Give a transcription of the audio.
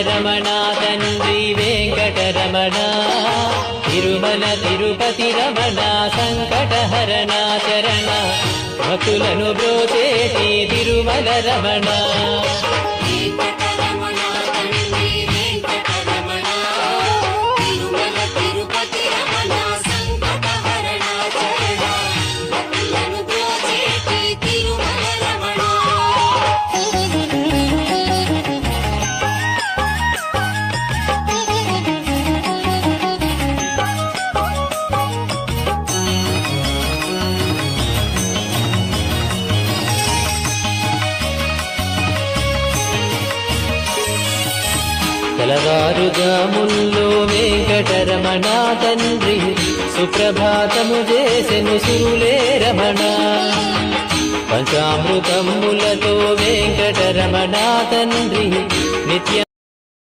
రమణ తండ్రి వెంకటరమణ తిరుమల తిరుపతి రమణ సంకటహరణ చరణ భక్తులను బ్రోచేటి తిరుమల రమణ తెల్లవారుజాముల్లో వెంకటరమణ తండ్రి సుప్రభాతము చేసెను సురులే రమణ పంచామృతములతో వెంకటరమణ తండ్రి నిత్య